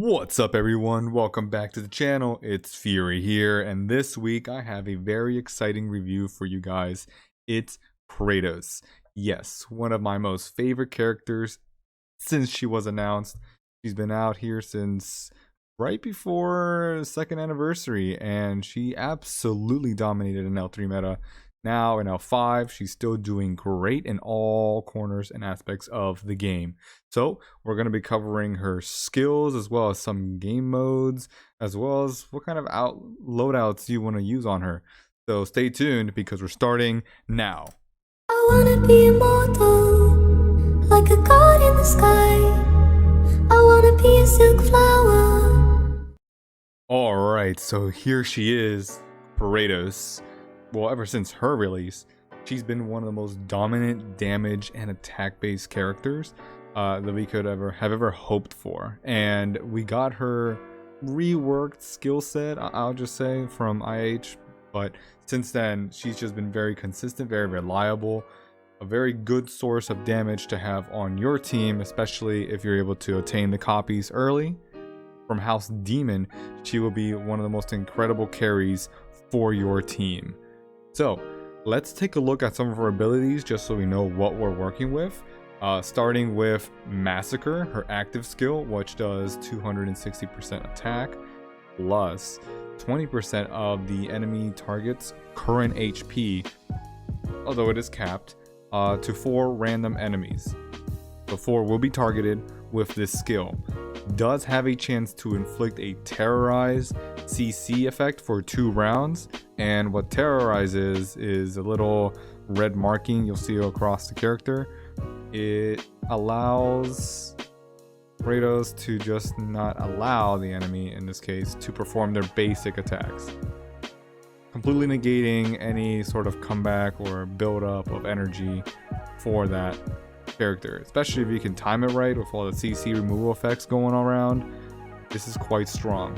What's up everyone, welcome back to the channel. It's Fury here, and this week I have a very exciting review for you guys. It's Kratos. Yes, one of my most favorite characters since she was announced. She's been out here since right before second anniversary, and she absolutely dominated in L3 meta. Now in L5, she's still doing great in all corners and aspects of the game. So we're going to be covering her skills as well as some game modes, as well as what kind of loadouts you want to use on her. So stay tuned because we're starting now. I wanna be immortal, like a god in the sky. I wanna be a silk flower. Alright, so here she is, Kratos. Well, ever since her release, she's been one of the most dominant damage and attack based characters that we could have ever hoped for. And we got her reworked skill set, I'll just say, from IH. But since then, she's just been very consistent, very reliable, a very good source of damage to have on your team, especially if you're able to attain the copies early. From House Demon, she will be one of the most incredible carries for your team. So let's take a look at some of her abilities just so we know what we're working with. Starting with Massacre, her active skill, which does 260% attack plus 20% of the enemy target's current HP, although it is capped, to 4 random enemies. So 4 will be targeted with this skill. Does have a chance to inflict a terrorize CC effect for 2 rounds, and what terrorize is a little red marking you'll see across the character. It allows Kratos to just not allow the enemy, in this case, to perform their basic attacks, completely negating any sort of comeback or build up of energy for that character, especially if you can time it right with all the CC removal effects going around. This is quite strong.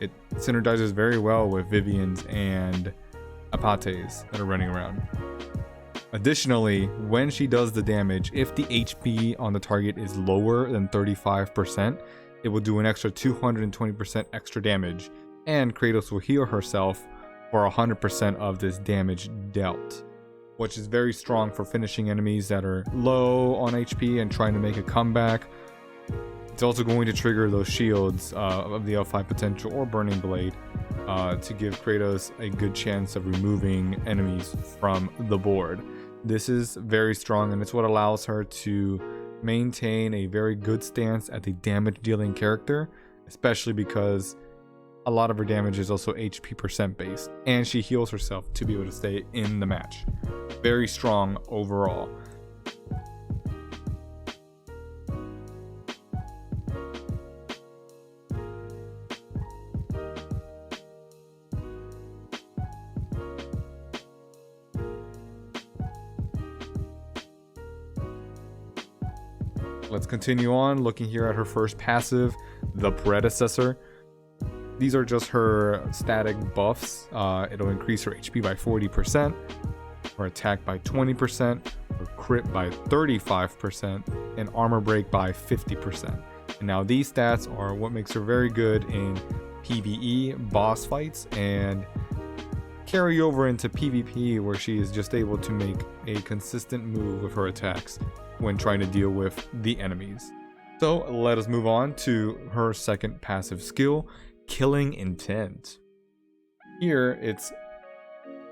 It synergizes very well with Vivian's and Apate's that are running around. Additionally, when she does the damage, if the HP on the target is lower than 35%, it will do an extra 220% extra damage, and Kratos will heal herself for 100% of this damage dealt, which is very strong for finishing enemies that are low on HP and trying to make a comeback. It's also going to trigger those shields of the L5 potential or Burning Blade to give Kratos a good chance of removing enemies from the board. This is very strong, and it's what allows her to maintain a very good stance at the damage dealing character, especially because a lot of her damage is also HP percent based, and she heals herself to be able to stay in the match. Very strong overall. Let's continue on looking here at her first passive, the Predecessor. These are just her static buffs. It'll increase her HP by 40%, her attack by 20%, her crit by 35%, and armor break by 50%. And now these stats are what makes her very good in PvE boss fights and carry over into PvP, where she is just able to make a consistent move with her attacks when trying to deal with the enemies. So let us move on to her second passive skill, Killing Intent. Here it's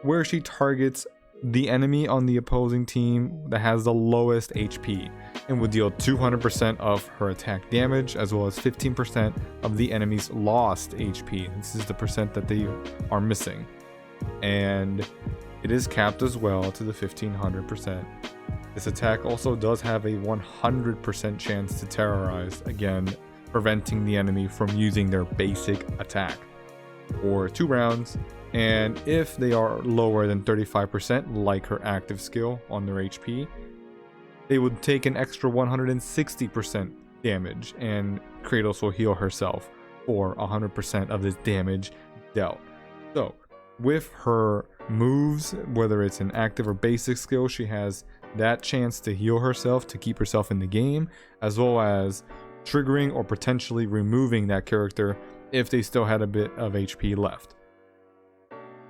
where she targets the enemy on the opposing team that has the lowest HP and will deal 200% of her attack damage as well as 15% of the enemy's lost HP. This is the percent that they are missing, and it is capped as well to the 1500%. This attack also does have a 100% chance to terrorize, again preventing the enemy from using their basic attack for 2 rounds, and if they are lower than 35%, like her active skill on their HP, they would take an extra 160% damage, and Kratos will heal herself for 100% of this damage dealt. So with her moves, whether it's an active or basic skill, she has that chance to heal herself to keep herself in the game, as well as triggering or potentially removing that character if they still had a bit of HP left.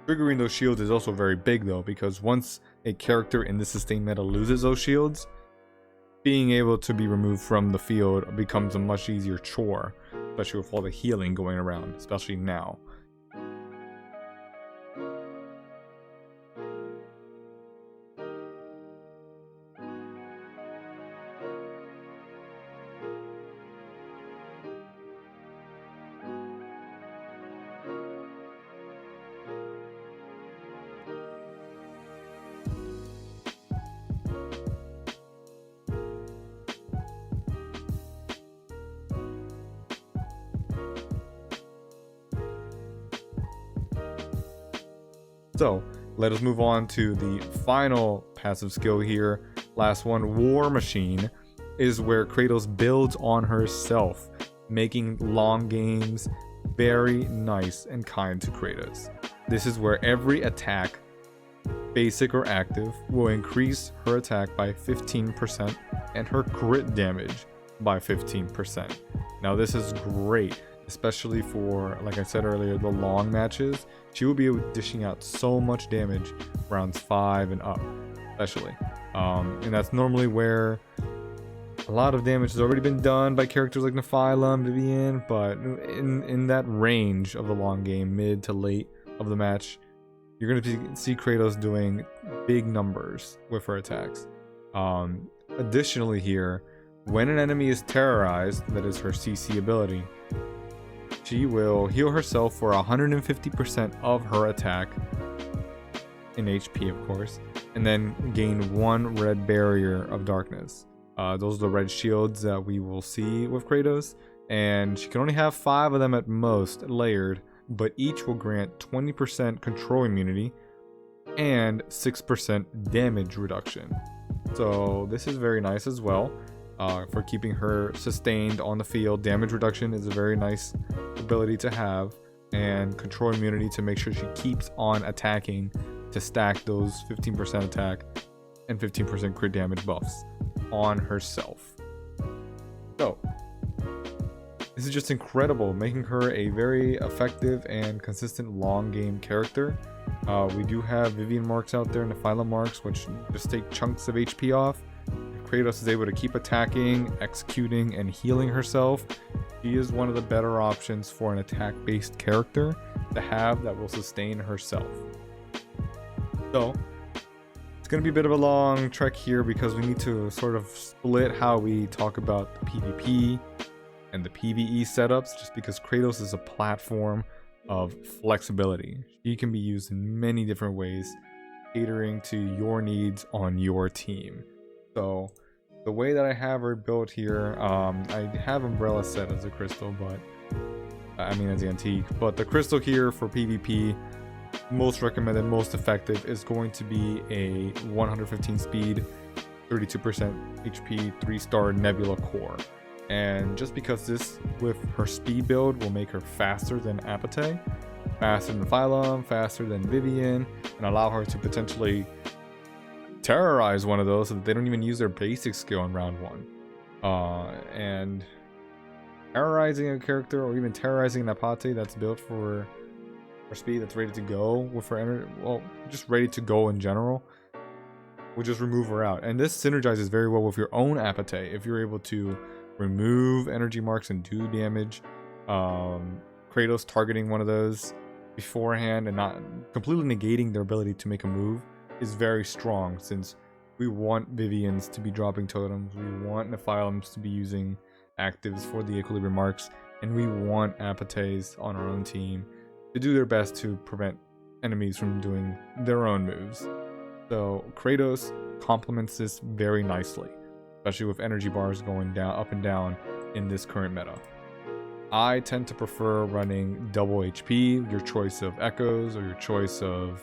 Triggering those shields is also very big though, because once a character in the sustain meta loses those shields, being able to be removed from the field becomes a much easier chore, especially with all the healing going around, especially now. So let us move on to the final passive skill here. Last one, War Machine, is where Kratos builds on herself, making long games very nice and kind to Kratos. This is where every attack, basic or active, will increase her attack by 15% and her crit damage by 15%. Now this is great, especially for, like I said earlier, the long matches. She will be dishing out so much damage rounds 5 and up, especially. And that's normally where a lot of damage has already been done by characters like Nephilim, Vivian, but in that range of the long game, mid to late of the match, you're going to see Kratos doing big numbers with her attacks. Additionally here, when an enemy is terrorized, that is her CC ability, she will heal herself for 150% of her attack, in HP of course, and then gain 1 red barrier of darkness. Those are the red shields that we will see with Kratos, and she can only have 5 of them at most layered, but each will grant 20% control immunity and 6% damage reduction. So this is very nice as well. For keeping her sustained on the field. Damage reduction is a very nice ability to have, and control immunity to make sure she keeps on attacking to stack those 15% attack and 15% crit damage buffs on herself. So this is just incredible, making her a very effective and consistent long game character. We do have Vivian marks out there, Nephilim marks, which just take chunks of HP off. Kratos is able to keep attacking, executing, and healing herself. She is one of the better options for an attack-based character to have that will sustain herself. So, it's going to be a bit of a long trek here because we need to sort of split how we talk about the PvP and the PVE setups, just because Kratos is a platform of flexibility. She can be used in many different ways, catering to your needs on your team. So the way that I have her built here, I have Umbrella set as a crystal, but as the antique, but the crystal here for PvP, most recommended, most effective, is going to be a 115 speed, 32% HP, 3-star Nebula core. And just because this, with her speed build, will make her faster than Apathy, faster than Phylum, faster than Vivian, and allow her to potentially terrorize one of those so that they don't even use their basic skill in round 1. And terrorizing a character, or even terrorizing an Apathy that's built for speed, that's ready to go with her energy, well, just ready to go in general, will just remove her out. And this synergizes very well with your own Apathy if you're able to remove energy marks and do damage. Kratos targeting one of those beforehand and not completely negating their ability to make a move is very strong, since we want Vivians to be dropping totems, we want Nephilims to be using actives for the equilibrium marks, and we want Apathys on our own team to do their best to prevent enemies from doing their own moves. So Kratos complements this very nicely, especially with energy bars going down, up and down in this current meta. I tend to prefer running double HP, your choice of echoes or your choice of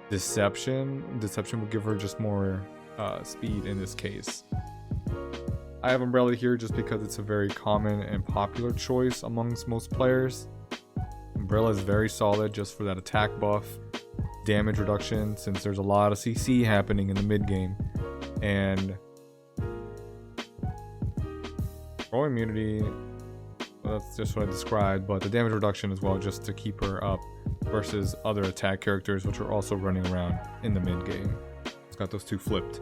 deception. Deception will give her just more speed in this case. I have Umbrella here just because it's a very common and popular choice amongst most players. Umbrella is very solid just for that attack buff, damage reduction, since there's a lot of CC happening in the mid game, and Roll immunity, that's just what I described, but the damage reduction as well, just to keep her up versus other attack characters which are also running around in the mid game. It's got those two flipped.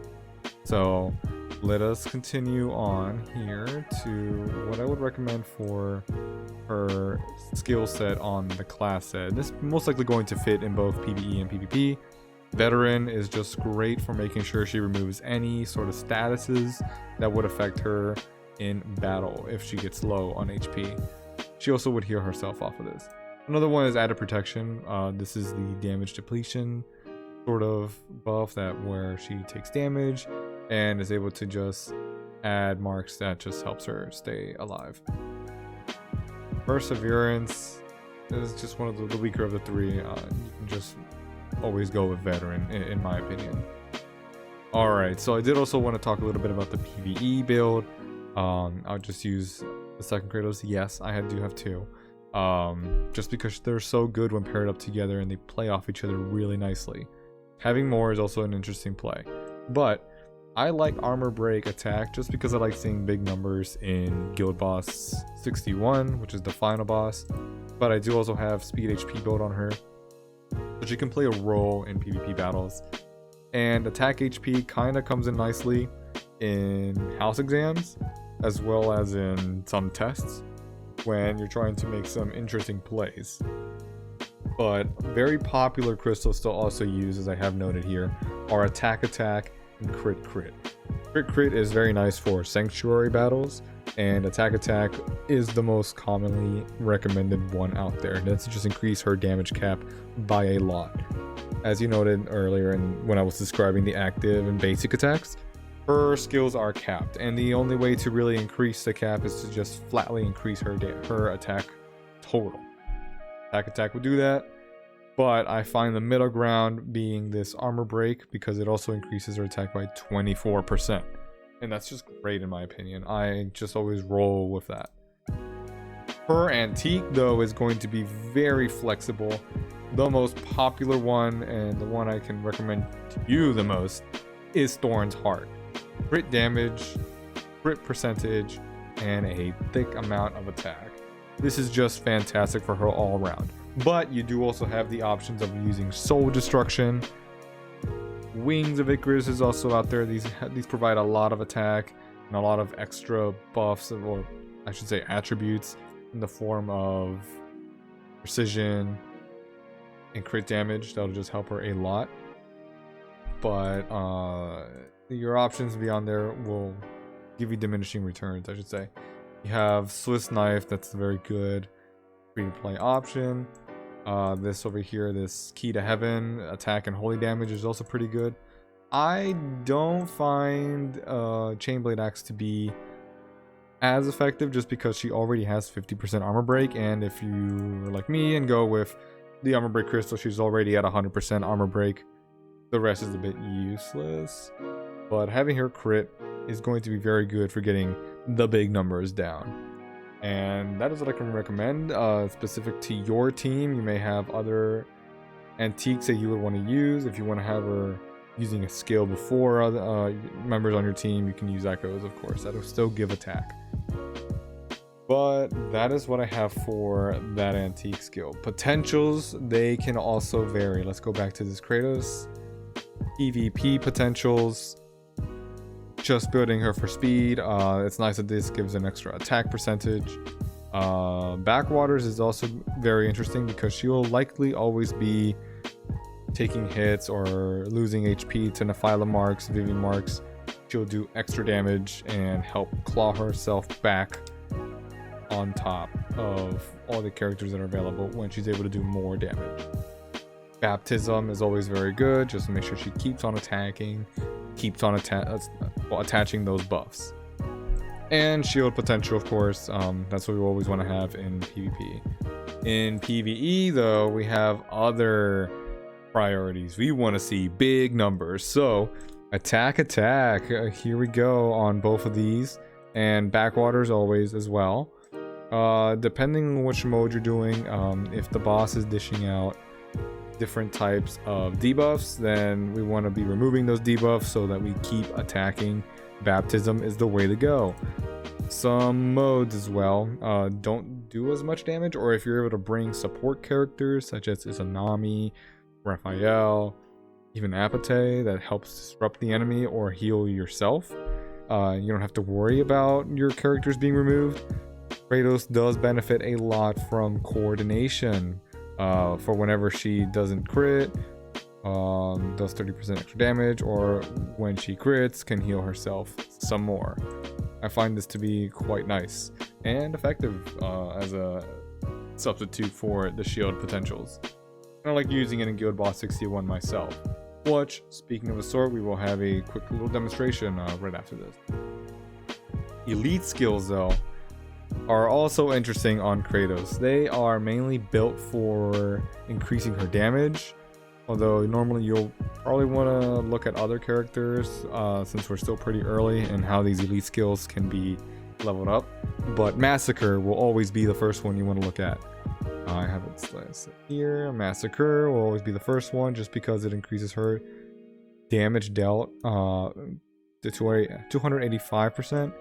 So let us continue on here to what I would recommend for her skill set on the class set. This is most likely going to fit in both PvE and PvP. Veteran is just great for making sure she removes any sort of statuses that would affect her in battle if she gets low on HP. She also would heal herself off of this. Another one is added protection. This is the damage depletion sort of buff that where she takes damage and is able to just add marks that just helps her stay alive. Perseverance is just one of the weaker of the three. You can just always go with veteran in my opinion. Alright, so I did also want to talk a little bit about the PvE build. I'll just use the second Kratos. Yes, I do have two. Just because they're so good when paired up together and they play off each other really nicely. Having more is also an interesting play. But I like armor break attack just because I like seeing big numbers in Guild Boss 61, which is the final boss. But I do also have speed HP build on her, so she can play a role in PvP battles. And attack HP kind of comes in nicely in house exams as well as in some tests when you're trying to make some interesting plays. But very popular crystals still also used, as I have noted here, are attack and crit. Crit is very nice for sanctuary battles, and attack is the most commonly recommended one out there. That's just increase her damage cap by a lot. As you noted earlier and when I was describing the active and basic attacks, her skills are capped, and the only way to really increase the cap is to just flatly increase her attack total. Attack would do that, but I find the middle ground being this armor break because it also increases her attack by 24%, and that's just great in my opinion. I just always roll with that. Her antique though is going to be very flexible. The most popular one and the one I can recommend to you the most is Thorn's Heart. Crit damage, crit percentage, and a thick amount of attack. This is just fantastic for her all around. But you do also have the options of using Soul Destruction. Wings of Icarus is also out there. These provide a lot of attack and a lot of extra buffs, or I should say attributes, in the form of precision and crit damage. That'll just help her a lot. But your options beyond there will give you diminishing returns, I should say. You have Swiss Knife, that's very good free to play option. This over here, this Key to Heaven, attack and holy damage is also pretty good. I don't find Chainblade Axe to be as effective just because she already has 50% armor break, and if you are like me and go with the armor break crystal, she's already at 100% armor break. The rest is a bit useless, but having her crit is going to be very good for getting the big numbers down. And that is what I can recommend. Specific to your team, you may have other antiques that you would want to use. If you want to have her using a skill before other members on your team, you can use echoes, of course. That'll still give attack. But that is what I have for that antique skill. Potentials, they can also vary. Let's go back to this Kratos. PvP potentials. Just building her for speed. It's nice that this gives an extra attack percentage. Backwaters is also very interesting because she will likely always be taking hits or losing HP to Nephilim marks, Vivian marks. She'll do extra damage and help claw herself back on top of all the characters that are available when she's able to do more damage. Baptism is always very good, just to make sure she keeps on attacking, keeps on attaching those buffs. And shield potential, of course, that's what we always want to have in PvP. In PvE though, we have other priorities. We want to see big numbers, so attack. Here we go on both of these, and backwaters always as well. Depending on which mode you're doing, if the boss is dishing out different types of debuffs, then we want to be removing those debuffs so that we keep attacking. Baptism is the way to go. Some modes as well don't do as much damage, or if you're able to bring support characters such as Izanami, Raphael, even Apate, that helps disrupt the enemy or heal yourself. You don't have to worry about your characters being removed. Kratos does benefit a lot from coordination for whenever she doesn't crit, does 30% extra damage, or when she crits can heal herself some more. I find this to be quite nice and effective as a substitute for the shield potentials. I like using it in Guild Boss 61 myself, which, speaking of the sort, we will have a quick little demonstration right after this. Elite skills, though, are also interesting on Kratos. They are mainly built for increasing her damage, although normally you'll probably want to look at other characters since we're still pretty early and how these elite skills can be leveled up. But Massacre will always be the first one you want to look at. I have it set here. Massacre will always be the first one just because it increases her damage dealt to 285%,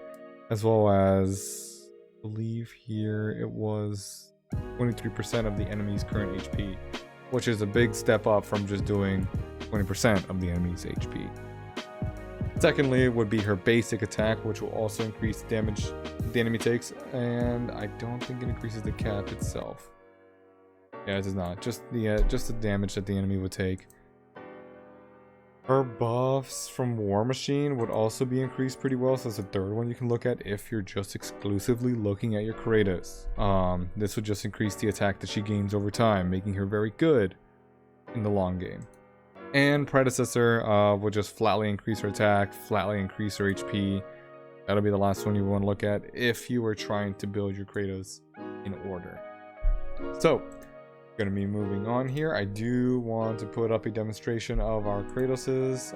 as well as, I believe here it was 23% of the enemy's current HP, which is a big step up from just doing 20% of the enemy's HP. Secondly would be her basic attack, which will also increase damage the enemy takes, and I don't think it increases the cap itself. Yeah, it does not. Just the damage that the enemy would take. Her buffs from War Machine would also be increased pretty well, so that's the third one you can look at if you're just exclusively looking at your Kratos. This would just increase the attack that she gains over time, making her very good in the long game. And Predecessor will just flatly increase her attack, flatly increase her HP. That'll be the last one you want to look at if you were trying to build your Kratos in order. So, going to be moving on here. I do want to put up a demonstration of our Kratoses.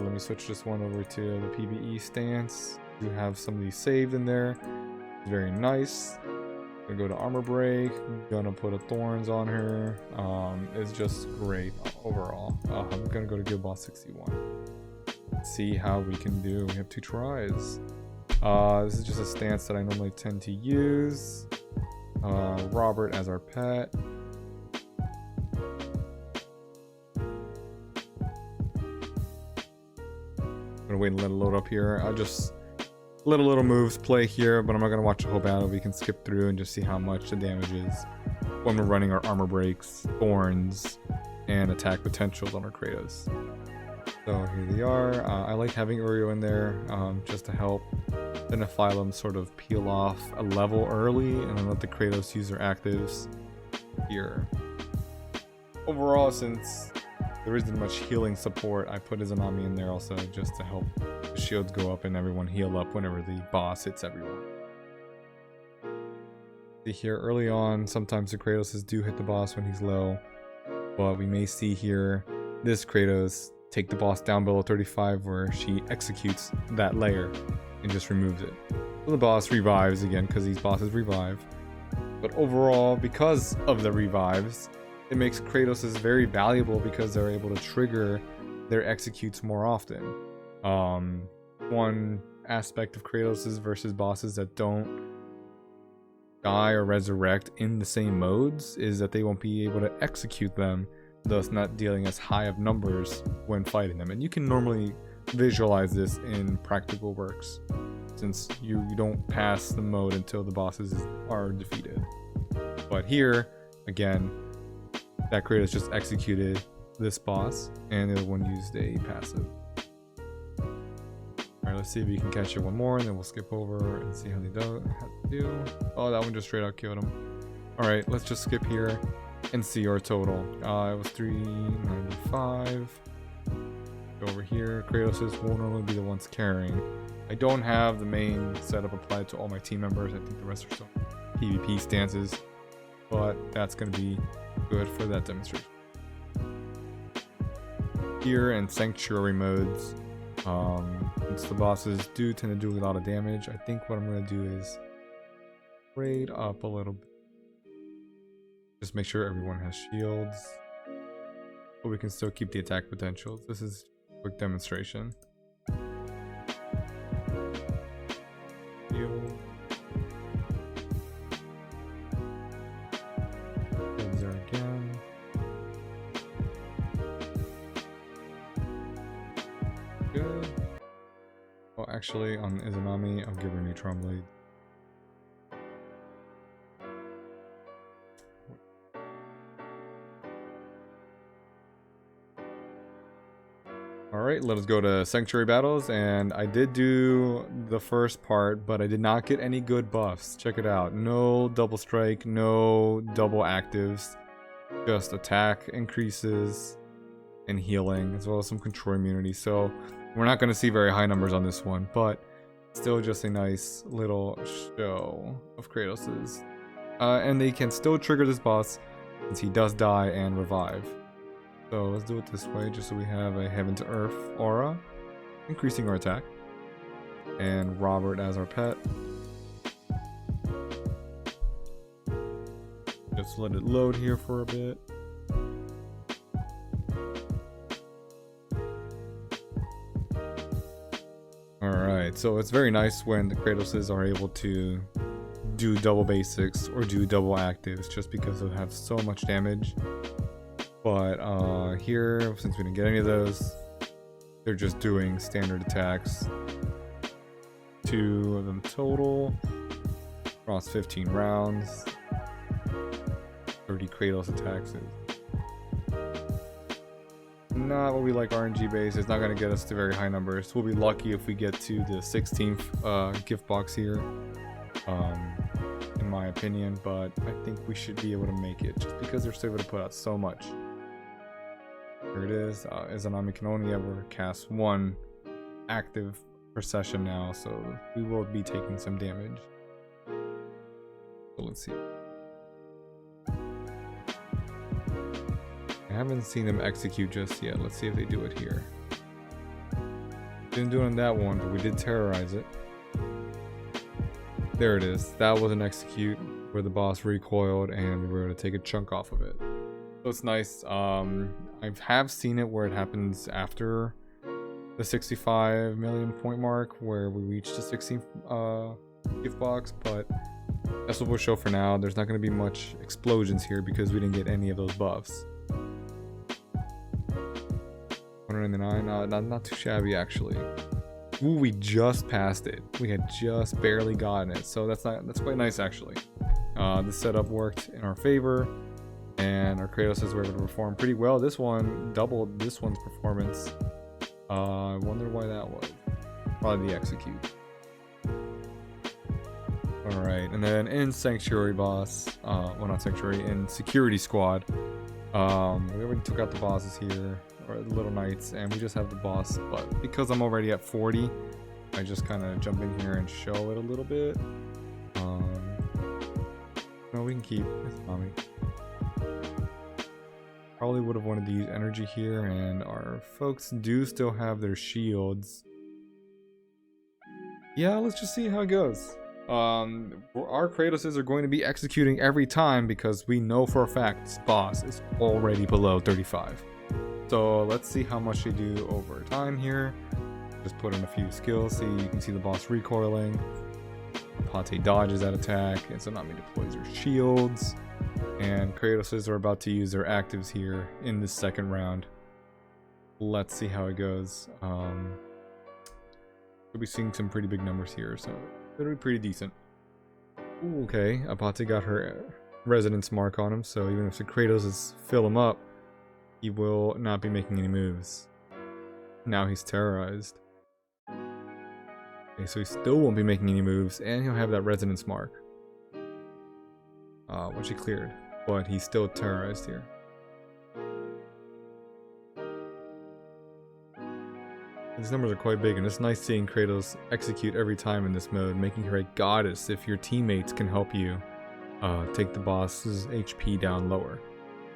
Let me switch this one over to the PVE stance. We have some of these saved in there. Very nice. Gonna go to armor break. Gonna put a thorns on her. It's just great overall. I'm gonna go to Guild Boss 61. Let's see how we can do. We have 2 tries. This is just a stance that I normally tend to use. Robert as our pet. I'm gonna wait and let it load up here. I'll just let a little moves play here, but I'm not gonna watch the whole battle. We can skip through and just see how much the damage is when we're running our armor breaks, thorns, and attack potentials on our Kratos. So here they are. I like having Uriel in there just to help the Nephilim sort of peel off a level early and then let the Kratos use their actives here. Overall, since there isn't much healing support, I put Izanami in there also just to help the shields go up and everyone heal up whenever the boss hits everyone. See here early on, sometimes the Kratoses do hit the boss when he's low, but we may see here this Kratos take the boss down below 35 where she executes that layer and just removes it. So the boss revives again because these bosses revive. But overall, because of the revives, it makes Kratoses very valuable because they're able to trigger their executes more often. One aspect of Kratoses versus bosses that don't die or resurrect in the same modes is that they won't be able to execute them, thus not dealing as high of numbers when fighting them. And you can normally visualize this in practical works, since you don't pass the mode until the bosses are defeated. But here, again, that Kratos just executed this boss, and the other one used a passive. Alright, let's see if we can catch it one more, and then we'll skip over and see how they do. Oh, that one just straight out killed him. Alright, let's just skip here and see our total. It was 395. Go over here. Kratos will normally be the ones carrying. I don't have the main setup applied to all my team members. I think the rest are some PvP stances, but that's going to be good for that demonstration. Here and Sanctuary modes, since the bosses do tend to do a lot of damage, I think what I'm going to do is raid up a little bit. Just make sure everyone has shields, but we can still keep the attack potentials. This is a quick demonstration. Shield. Actually, on Izanami, I'll give her neutron blade. Alright, let us go to Sanctuary Battles, and I did do the first part, but I did not get any good buffs. Check it out. No double strike, no double actives, just attack increases and healing, as well as some control immunity. So we're not going to see very high numbers on this one, but still just a nice little show of Kratos's. And they can still trigger this boss since he does die and revive. So let's do it this way, just so we have a Heaven to Earth aura, increasing our attack, and Robert as our pet. Just let it load here for a bit. Alright, so it's very nice when the Kratoses are able to do double basics or do double actives, just because they'll have so much damage. But here, since we didn't get any of those, they're just doing standard attacks. 2 of them total, across 15 rounds. 30 Kratos attacks is not what we like RNG base. It's not going to get us to very high numbers. We'll be lucky if we get to the 16th gift box here, in my opinion, but I think we should be able to make it just because they're still able to put out so much. Here it is. Izanami can only ever cast 1 active per session now, so we will be taking some damage. So let's see. I haven't seen them execute just yet. Let's see if they do it here. Didn't do it on that one, but we did terrorize it. There it is. That was an execute where the boss recoiled and we were able to take a chunk off of it. So it's nice. I have seen it where it happens after the 65 million point mark, where we reach the 16th gift box, but that's what we'll show for now. There's not going to be much explosions here because we didn't get any of those buffs. 199, not too shabby actually. Ooh, we just passed it. We had just barely gotten it, so that's quite nice actually. The setup worked in our favor, and our Kratos were able to perform pretty well. This one doubled this one's performance. I wonder why that was. Probably the execute. Alright, and then in Sanctuary boss, well not Sanctuary, in Security Squad, we already took out the bosses here, or the little knights, and we just have the boss, but because I'm already at 40, I just kind of jump in here and show it a little bit. No, we can keep Izanami. Probably would have wanted to use energy here, and our folks do still have their shields. Yeah, let's just see how it goes. Our Kratoses are going to be executing every time because we know for a fact this boss is already below 35. So let's see how much they do over time here. Just put in a few skills. See, you can see the boss recoiling. Pate dodges that attack, and Izanami deploys her shields. And Kratoses are about to use their actives here in the second round. Let's see how it goes. We'll be seeing some pretty big numbers here, so it'll be pretty decent. Ooh, okay, Apate got her resonance mark on him, so even if the Kratoses fill him up, he will not be making any moves. Now he's terrorized. Okay, so he still won't be making any moves, and he'll have that resonance mark, which he cleared, but he's still terrorized here. These numbers are quite big, and it's nice seeing Kratos execute every time in this mode, making her a goddess if your teammates can help you take the boss's HP down lower.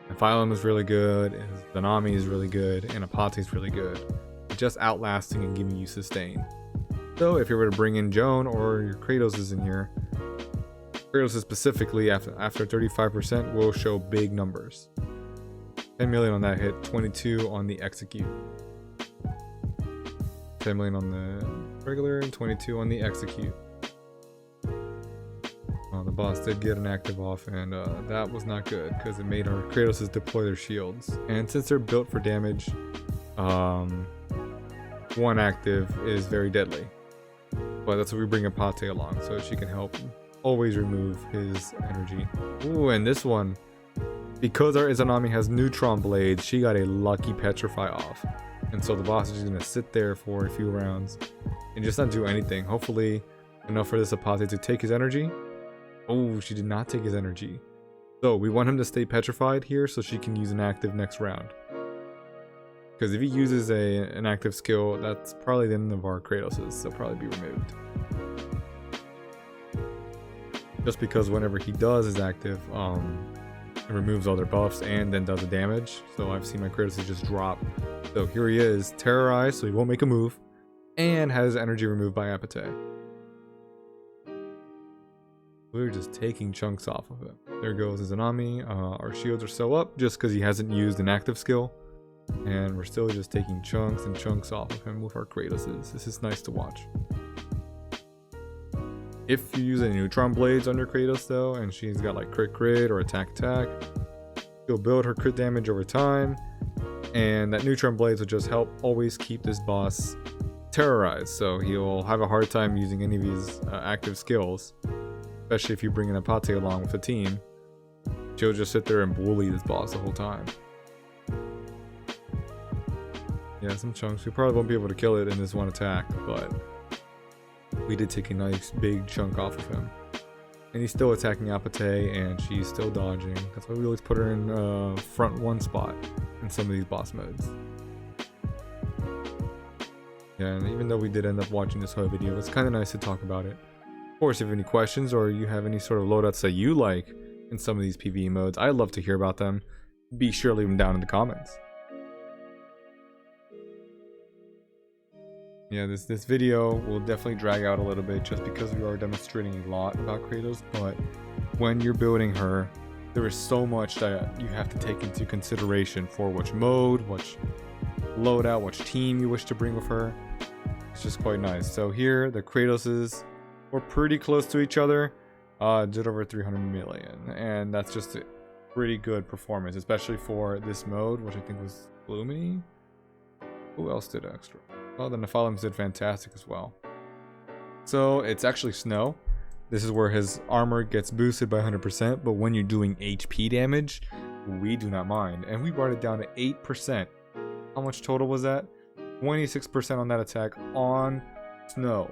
And Phylum is really good, Izanami is really good, and Apate is really good, just outlasting and giving you sustain. So if you were to bring in Joan or your Kratos is in here, Kratos specifically after 35% will show big numbers. 10 million on that hit, 22 on the execute. 10 million on the regular and 22 on the execute. The boss did get an active off, and that was not good because it made our Kratoses deploy their shields. And since they're built for damage, one active is very deadly. But that's why we bring Apate along, so she can help always remove his energy. Ooh, and this one, because our Izanami has neutron blades, she got a lucky petrify off. And so the boss is just gonna sit there for a few rounds and just not do anything. Hopefully enough for this Apate to take his energy. Oh, she did not take his energy. So we want him to stay petrified here so she can use an active next round. Because if he uses an active skill, that's probably the end of our Kratoses. They'll probably be removed. Just because whenever he does his active, it removes all their buffs and then does the damage. So I've seen my Kratos just drop. So here he is, terrorized, so he won't make a move, and has energy removed by Apate. We're just taking chunks off of it. There goes Izanami. Our shields are so up just because he hasn't used an active skill. And we're still just taking chunks and chunks off of him with our Kratoses. This is nice to watch. If you use any neutron blades on your Kratos though, and she's got like crit or attack, she'll build her crit damage over time. And that neutron blades will just help always keep this boss terrorized. So he'll have a hard time using any of these active skills. Especially if you bring an Apate along with a team. She'll just sit there and bully this boss the whole time. Yeah, some chunks. We probably won't be able to kill it in this one attack, but we did take a nice big chunk off of him. And he's still attacking Apate, and she's still dodging. That's why we always put her in front one spot in some of these boss modes. Yeah, and even though we did end up watching this whole video, it's kind of nice to talk about it. Of course, if you have any questions or you have any sort of loadouts that you like in some of these PvE modes, I'd love to hear about them. Be sure to leave them down in the comments. Yeah, this video will definitely drag out a little bit just because we are demonstrating a lot about Kratos, but when you're building her, there is so much that you have to take into consideration for which mode, which loadout, which team you wish to bring with her. It's just quite nice. So here, the Kratoses were pretty close to each other, did over 300 million, and that's just a pretty good performance, especially for this mode, which I think was Gloomy. Who else did extra? Well, the Nephilims did fantastic as well. So it's actually Snow. This is where his armor gets boosted by 100%, but when you're doing HP damage, we do not mind. And we brought it down to 8%. How much total was that? 26% on that attack on Snow.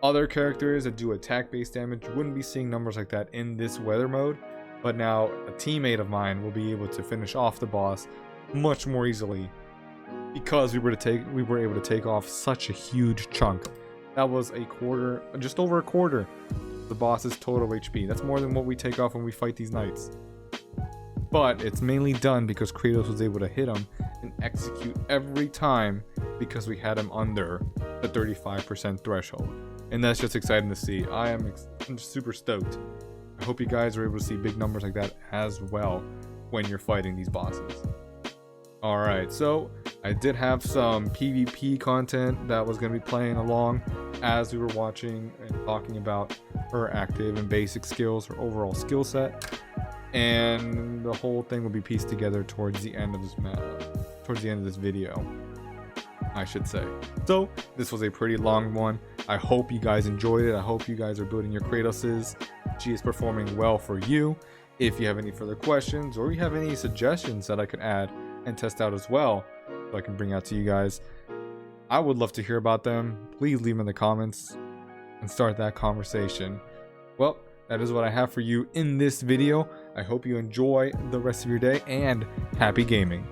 Other characters that do attack-based damage wouldn't be seeing numbers like that in this weather mode, but now a teammate of mine will be able to finish off the boss much more easily because we were able to take off such a huge chunk. That was a quarter, just over a quarter of the boss's total HP. That's more than what we take off when we fight these knights. But it's mainly done because Kratos was able to hit him and execute every time because we had him under the 35% threshold. And that's just exciting to see. I'm just super stoked. I hope you guys are able to see big numbers like that as well when you're fighting these bosses. Alright, so I did have some PvP content that was going to be playing along as we were watching and talking about her active and basic skills, her overall skill set. And the whole thing will be pieced together towards the end of this video, I should say. So this was a pretty long one. I hope you guys enjoyed it. I hope you guys are building your Kratoses. She is performing well for you. If you have any further questions or you have any suggestions that I could add and test out as well, so I can bring out to you guys, I would love to hear about them. Please leave them in the comments and start that conversation. Well, that is what I have for you in this video. I hope you enjoy the rest of your day and happy gaming.